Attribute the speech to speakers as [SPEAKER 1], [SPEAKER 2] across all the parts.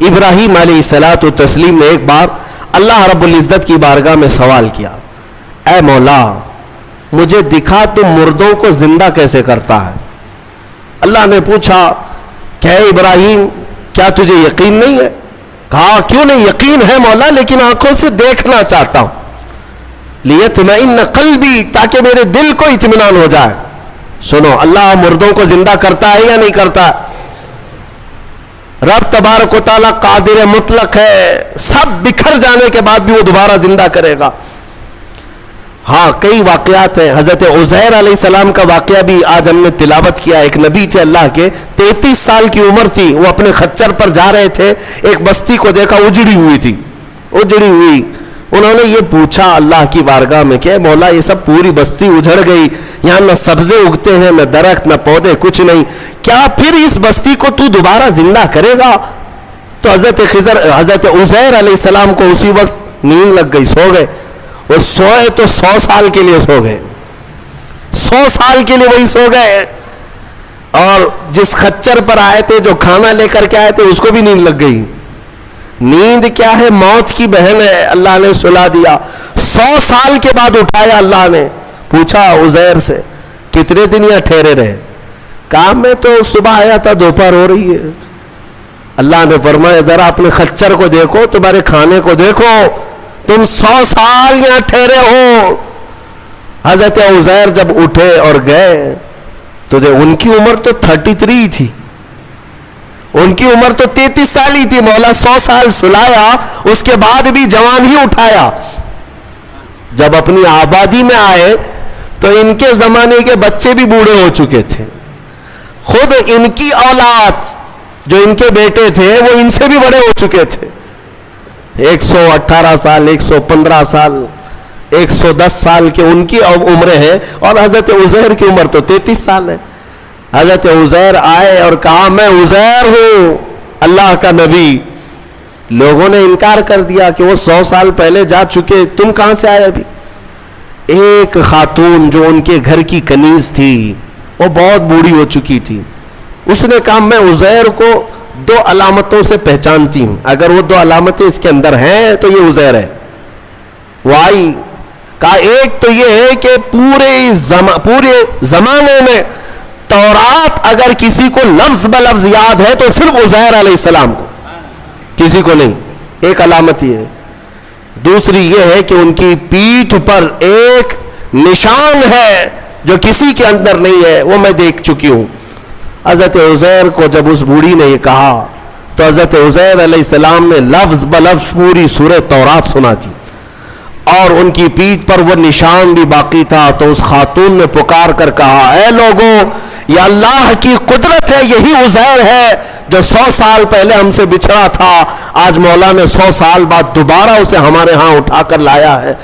[SPEAKER 1] ابراہیم علیہ الصلوۃ والتسلیم نے ایک بار اللہ رب العزت کی بارگاہ میں سوال کیا، اے مولا مجھے دکھا تم مردوں کو زندہ کیسے کرتا ہے؟ اللہ نے پوچھا کہ اے ابراہیم کیا تجھے یقین نہیں ہے؟ کہا کیوں نہیں، یقین ہے مولا، لیکن آنکھوں سے دیکھنا چاہتا ہوں، لیطمئن قلبی، تاکہ میرے دل کو اطمینان ہو جائے۔ سنو، اللہ مردوں کو زندہ کرتا ہے یا نہیں کرتا؟ رب تبارک و تعالیٰ قادر مطلق ہے، سب بکھر جانے کے بعد بھی وہ دوبارہ زندہ کرے گا۔ ہاں کئی واقعات ہیں، حضرت عزیر علیہ السلام کا واقعہ بھی آج ہم نے تلاوت کیا۔ ایک نبی تھے اللہ کے، 33 سال کی عمر تھی، وہ اپنے خچر پر جا رہے تھے، ایک بستی کو دیکھا اجڑی ہوئی تھی، اجڑی ہوئی۔ انہوں نے یہ پوچھا اللہ کی بارگاہ میں کہ مولا یہ سب پوری بستی اجڑ گئی، یہاں نہ سبزے اگتے ہیں، نہ درخت، نہ پودے، کچھ نہیں، کیا پھر اس بستی کو تو دوبارہ زندہ کرے گا؟ تو حضرت عزیر علیہ السلام کو اسی وقت نیند لگ گئی، سو گئے۔ وہ سوئے تو 100 سال کے لیے سو گئے، 100 سال کے لیے وہی سو گئے۔ اور جس خچر پر آئے تھے، جو کھانا لے کر کے آئے تھے، اس کو بھی نیند لگ گئی۔ نیند کیا ہے؟ موت کی بہن ہے، اللہ نے سلا دیا۔ 100 سال کے بعد اٹھایا اللہ نے، پوچھا عزیر سے کتنے دن یہاں ٹھہرے رہے؟ کہا میں تو صبح آیا تھا، دوپہر ہو رہی ہے۔ اللہ نے فرمایا ذرا اپنے خچر کو دیکھو، تمہارے کھانے کو دیکھو، تم 100 سال یہاں ٹھہرے ہو۔ حضرت عزیر جب اٹھے اور گئے تو ان کی عمر تو 33 تھی، ان کی عمر تو 33 سال ہی تھی۔ مولا 100 سال سلایا، اس کے بعد بھی جوان ہی اٹھایا۔ جب اپنی آبادی میں آئے تو ان کے زمانے کے بچے بھی بوڑھے ہو چکے تھے، خود ان کی اولاد جو ان کے بیٹے تھے وہ ان سے بھی بڑے ہو چکے تھے، 118 سال، 115 سال، 110 سال کے ان کی عمریں ہیں، اور حضرت عزیر کی عمر تو 33 سال ہے۔ حضرت عزیر آئے اور کہا میں عزیر ہوں، اللہ کا نبی۔ لوگوں نے انکار کر دیا کہ وہ 100 سال پہلے جا چکے، تم کہاں سے آئے ابھی؟ ایک خاتون جو ان کے گھر کی کنیز تھی، وہ بہت بوڑھی ہو چکی تھی، اس نے کہا میں عزیر کو 2 علامتوں سے پہچانتی ہوں، اگر وہ 2 علامتیں اس کے اندر ہیں تو یہ عزیر ہے۔ وہ آئی، کہا ایک تو یہ ہے کہ پورے زمانے میں تورات اگر کسی کو لفظ بلفظ یاد ہے تو صرف عزیر علیہ السلام کو، کسی کو نہیں، ایک علامت یہ ہے۔ دوسری یہ ہے کہ ان کی پیٹھ پر ایک نشان ہے جو کسی کے اندر نہیں ہے، وہ میں دیکھ چکی ہوں۔ حضرت عزیر کو جب اس بوڑھی نے یہ کہا تو حضرت عزیر علیہ السلام نے لفظ بلفظ پوری سورہ تورات سنا دی، اور ان کی پیٹھ پر وہ نشان بھی باقی تھا۔ تو اس خاتون نے پکار کر کہا اے لوگوں، یہ اللہ کی قدرت ہے، یہی عزیر ہے جو 100 سال پہلے ہم سے بچھڑا تھا، آج مولا نے 100 سال بعد دوبارہ اسے ہمارے ہاں اٹھا کر لایا ہے۔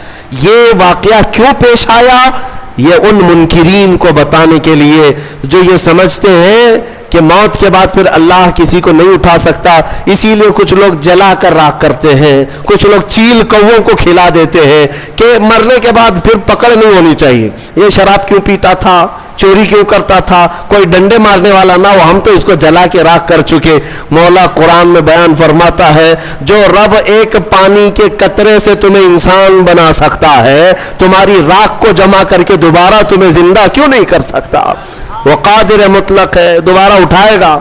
[SPEAKER 1] یہ واقعہ کیوں پیش آیا؟ یہ ان منکرین کو بتانے کے لیے جو یہ سمجھتے ہیں کہ موت کے بعد پھر اللہ کسی کو نہیں اٹھا سکتا، اسی لیے کچھ لوگ جلا کر راکھ کرتے ہیں، کچھ لوگ چیل کووں کو کھلا دیتے ہیں کہ مرنے کے بعد پھر پکڑ نہیں ہونی چاہیے۔ یہ شراب کیوں پیتا تھا، چوری کیوں کرتا تھا، کوئی ڈنڈے مارنے والا نہ ہو، ہم تو اس کو جلا کے راکھ کر چکے۔ مولا قرآن میں بیان فرماتا ہے جو رب ایک پانی کے قطرے سے تمہیں انسان بنا سکتا ہے، تمہاری راکھ کو جمع کر کے دوبارہ تمہیں زندہ کیوں نہیں کر سکتا؟ وہ قادر مطلق ہے، دوبارہ اٹھائے گا۔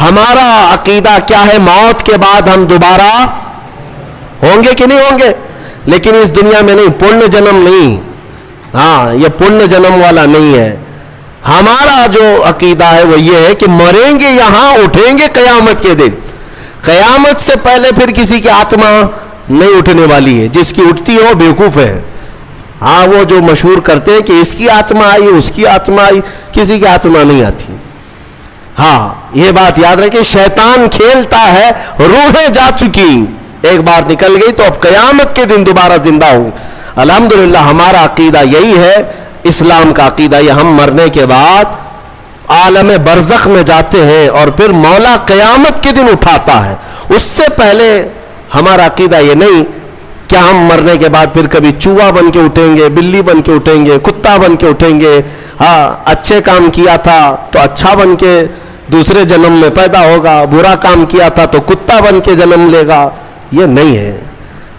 [SPEAKER 1] ہمارا عقیدہ کیا ہے؟ موت کے بعد ہم دوبارہ ہوں گے کہ نہیں ہوں گے، لیکن اس دنیا میں نہیں، پرن جنم نہیں، ہاں یہ پرن جنم والا نہیں ہے۔ ہمارا جو عقیدہ ہے وہ یہ ہے کہ مریں گے یہاں، اٹھیں گے قیامت کے دن۔ قیامت سے پہلے پھر کسی کی آتما نہیں اٹھنے والی ہے، جس کی اٹھتی ہے وہ بیوقوف ہے۔ ہاں وہ جو مشہور کرتے ہیں کہ اس کی آتما آئی، اس کی آتما آئی، کسی کی آتما نہیں آتی۔ ہاں یہ بات یاد رکھیں، شیطان کھیلتا ہے، روحیں جا چکی، ایک بار نکل گئی تو اب قیامت کے دن دوبارہ زندہ ہوگی۔ الحمدللہ ہمارا عقیدہ یہی ہے، اسلام کا عقیدہ یہ، ہم مرنے کے بعد عالم برزخ میں جاتے ہیں اور پھر مولا قیامت کے دن اٹھاتا ہے۔ اس سے پہلے ہمارا عقیدہ یہ نہیں کہ ہم مرنے کے بعد پھر کبھی چوہا بن کے اٹھیں گے، بلی بن کے اٹھیں گے، کتا بن کے اٹھیں گے۔ ہاں اچھے کام کیا تھا تو اچھا بن کے دوسرے جنم میں پیدا ہوگا, برا کام کیا تھا تو کتا بن کے جنم لے گا. یہ نہیں ہے.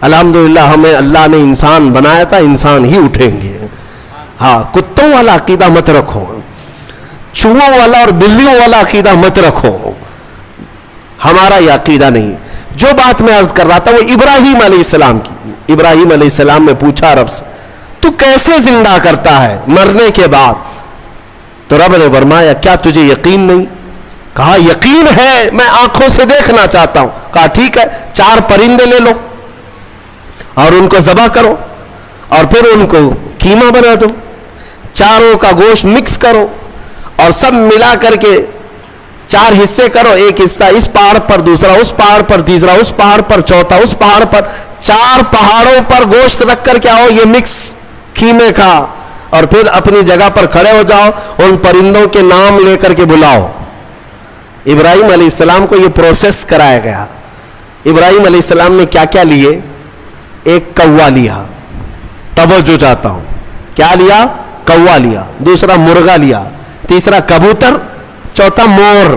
[SPEAKER 1] الحمدللہ ہمیں اللہ نے انسان بنایا تھا, انسان ہی اٹھیں گے. ہاں, کتوں والا عقیدہ مت رکھو, چوہوں والا اور بلیوں والا عقیدہ مت رکھو. ہمارا یہ عقیدہ نہیں. جو بات میں عرض کر رہا تھا وہ ابراہیم علیہ السلام کی. ابراہیم علیہ السلام نے پوچھا رب سے, تو کیسے زندہ کرتا ہے مرنے کے بعد؟ تو رب نے فرمایا کیا تجھے یقین نہیں؟ کہا یقین ہے, میں آنکھوں سے دیکھنا چاہتا ہوں. کہا ٹھیک ہے, 4 پرندے لے لو اور ان کو ذبح کرو اور پھر ان کو قیمہ بنا دو, چاروں کا گوشت مکس کرو اور سب ملا کر کے 4 حصے کرو. ایک حصہ اس پہاڑ پر, دوسرا اس پہاڑ پر, تیسرا اس پہاڑ پر, چوتھا اس پہاڑ پر. 4 پہاڑوں پر گوشت رکھ کر کے آؤ یہ مکس قیمے کا, اور پھر اپنی جگہ پر کھڑے ہو جاؤ, ان پرندوں کے نام لے کر کے بلاؤ. ابراہیم علیہ السلام کو یہ پروسیس کرایا گیا. ابراہیم علیہ السلام نے کیا کیا لیے؟ ایک کوا لیا, توجہ چاہتا ہوں, کیا لیا؟ کوا لیا. دوسرا مرغا لیا, تیسرا کبوتر, چوتھا مور.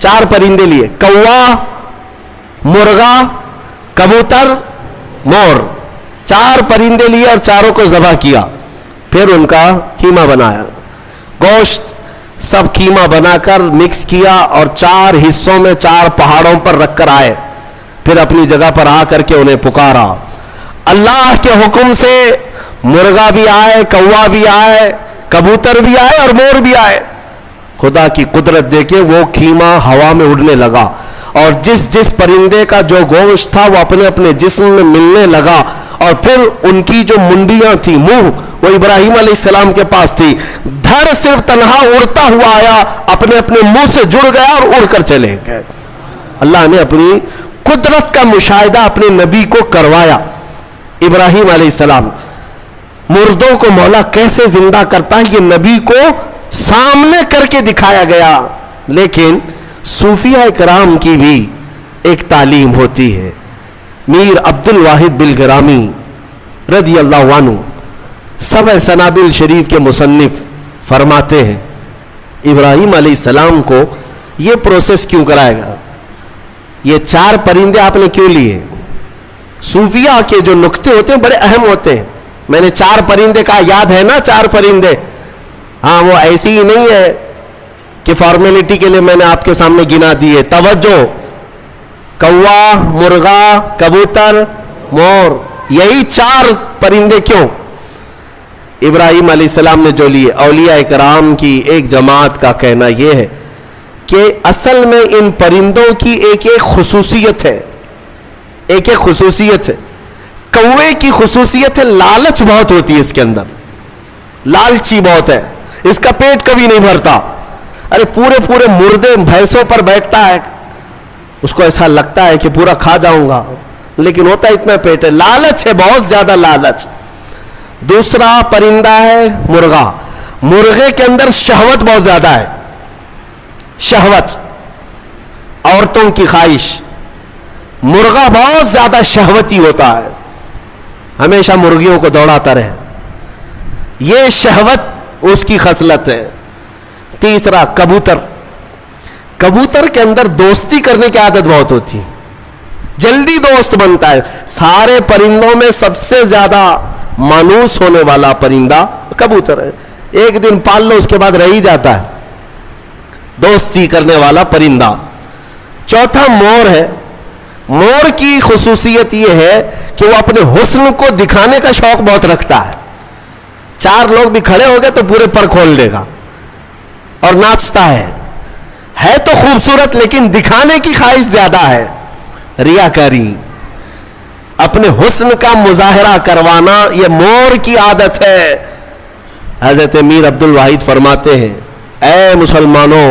[SPEAKER 1] 4 پرندے لیے, کوا, مرغا, کبوتر, مور. 4 پرندے لیے اور چاروں کو ذبح کیا. پھر ان کا قیمہ بنایا, گوشت سب قیمہ بنا کر مکس کیا اور 4 حصوں میں 4 پہاڑوں پر رکھ کر آئے. پھر اپنی جگہ پر آ کر کے انہیں پکارا. اللہ کے حکم سے مرغا بھی آئے, کوا بھی آئے, کبوتر بھی آئے اور مور بھی آئے. خدا کی قدرت دیکھیں, وہ قیمہ ہوا میں اڑنے لگا اور جس جس پرندے کا جو گوشت تھا وہ اپنے اپنے جسم میں ملنے لگا. اور پھر ان کی جو منڈیاں تھی, منہ, وہ ابراہیم علیہ السلام کے پاس تھی. دھر صرف تنہا اڑتا ہوا آیا, اپنے اپنے منہ سے جڑ گیا اور اڑ کر چلے گئے. اللہ نے اپنی قدرت کا مشاہدہ اپنے نبی کو کروایا. ابراہیم علیہ السلام, مردوں کو مولا کیسے زندہ کرتا ہے یہ نبی کو سامنے کر کے دکھایا گیا. لیکن صوفیہ کرام کی بھی ایک تعلیم ہوتی ہے. میر عبد الواحد بلگرامی رضی اللہ عنہ, سبع سنابل شریف کے مصنف, فرماتے ہیں ابراہیم علیہ السلام کو یہ پروسیس کیوں کرایا گیا؟ یہ 4 پرندے آپ نے کیوں لیے؟ صوفیہ کے جو نقطے ہوتے ہیں بڑے اہم ہوتے ہیں. میں نے 4 پرندے کہا, یاد ہے نا 4 پرندے؟ ہاں, وہ ایسی ہی نہیں ہے کہ فارمیلٹی کے لیے میں نے آپ کے سامنے گنا دیے. توجہ, کوا, مرغا, کبوتر, مور, یہی 4 پرندے کیوں؟ ابراہیم علیہ السلام نے جو لیے. اولیاء کرام کی ایک جماعت کا کہنا یہ ہے کہ اصل میں ان پرندوں کی ایک ایک خصوصیت ہے, ایک ایک خصوصیت ہے. کوے کی خصوصیت ہے لالچ بہت ہوتی ہے اس کے اندر, لالچی بہت ہے, اس کا پیٹ کبھی نہیں بھرتا. ارے پورے پورے مردے بھینسوں پر بیٹھتا ہے, اس کو ایسا لگتا ہے کہ پورا کھا جاؤں گا, لیکن ہوتا اتنا پیٹ ہے. لالچ ہے, بہت زیادہ لالچ. دوسرا پرندہ ہے مرغا. مرغے کے اندر شہوت بہت زیادہ ہے, شہوت, عورتوں کی خواہش. مرغا بہت زیادہ شہوتی ہوتا ہے, ہمیشہ مرغیوں کو دوڑاتا رہے, یہ شہوت اس کی خصلت ہے. تیسرا کبوتر. کبوتر کے اندر دوستی کرنے کی عادت بہت ہوتی ہے, جلدی دوست بنتا ہے. سارے پرندوں میں سب سے زیادہ مانوس ہونے والا پرندہ کبوتر ہے. ایک دن پال لو اس کے بعد رہ ہی جاتا ہے, دوستی کرنے والا پرندہ. چوتھا مور ہے. مور کی خصوصیت یہ ہے کہ وہ اپنے حسن کو دکھانے کا شوق بہت رکھتا ہے. 4 لوگ بھی کھڑے ہو گئے تو پورے پر کھول دے گا اور ناچتا ہے تو خوبصورت, لیکن دکھانے کی خواہش زیادہ ہے, ریاکاری, اپنے حسن کا مظاہرہ کروانا, یہ مور کی عادت ہے. حضرت میر عبد الواحد فرماتے ہیں, اے مسلمانوں,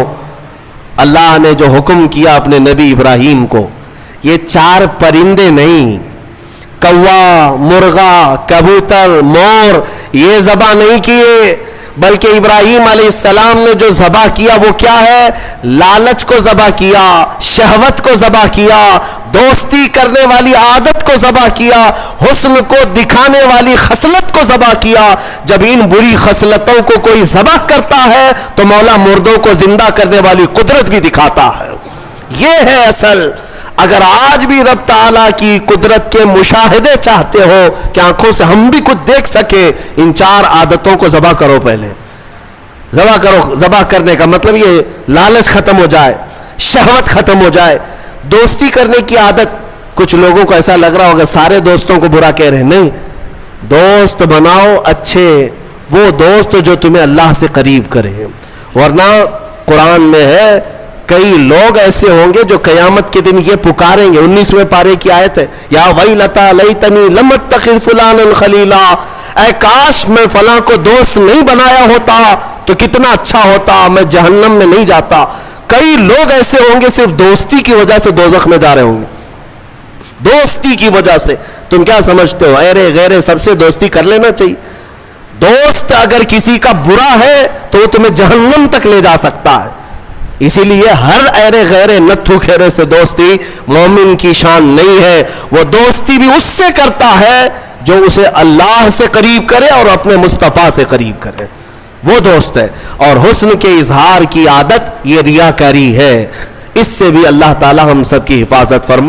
[SPEAKER 1] اللہ نے جو حکم کیا اپنے نبی ابراہیم کو, یہ 4 پرندے نہیں, کوا, مرغا, کبوتر, مور, یہ ذبح نہیں کیے, بلکہ ابراہیم علیہ السلام نے جو ذبح کیا وہ کیا ہے؟ لالچ کو ذبح کیا, شہوت کو ذبح کیا, دوستی کرنے والی عادت کو ذبح کیا, حسن کو دکھانے والی خصلت کو ذبح کیا. جب ان بری خصلتوں کو کوئی ذبح کرتا ہے تو مولا مردوں کو زندہ کرنے والی قدرت بھی دکھاتا ہے. یہ ہے اصل. اگر آج بھی رب تعالیٰ کی قدرت کے مشاہدے چاہتے ہو کہ آنکھوں سے ہم بھی کچھ دیکھ سکے, ان 4 عادتوں کو ذبح کرو. پہلے ذبح کرو. ذبح کرنے کا مطلب یہ لالچ ختم ہو جائے, شہوت ختم ہو جائے. دوستی کرنے کی عادت, کچھ لوگوں کو ایسا لگ رہا ہوگا سارے دوستوں کو برا کہہ رہے ہیں. نہیں, دوست بناؤ اچھے, وہ دوست جو تمہیں اللہ سے قریب کرے. ورنہ قرآن میں ہے کئی لوگ ایسے ہوں گے جو قیامت کے دن یہ پکاریں گے. 19ویں پارے کی آیت ہے, یا ویلتا لیتنی لم اتخذ فلانا خلیلا, اے کاش میں فلاں کو دوست نہیں بنایا ہوتا تو کتنا اچھا ہوتا, میں جہنم میں نہیں جاتا. کئی لوگ ایسے ہوں گے صرف دوستی کی وجہ سے دوزخ میں جا رہے ہوں گے. دوستی کی وجہ سے. تم کیا سمجھتے ہو ایرے غیرے سب سے دوستی کر لینا چاہیے؟ دوست اگر کسی کا برا ہے تو وہ تمہیں جہنم تک لے جا سکتا ہے. اسی لیے ہر ایرے غیرے نتھو کھیرے سے دوستی مومن کی شان نہیں ہے. وہ دوستی بھی اس سے کرتا ہے جو اسے اللہ سے قریب کرے اور اپنے مصطفیٰ سے قریب کرے, وہ دوست ہے. اور حسن کے اظہار کی عادت یہ ریاکاری ہے. اس سے بھی اللہ تعالی ہم سب کی حفاظت فرمائے.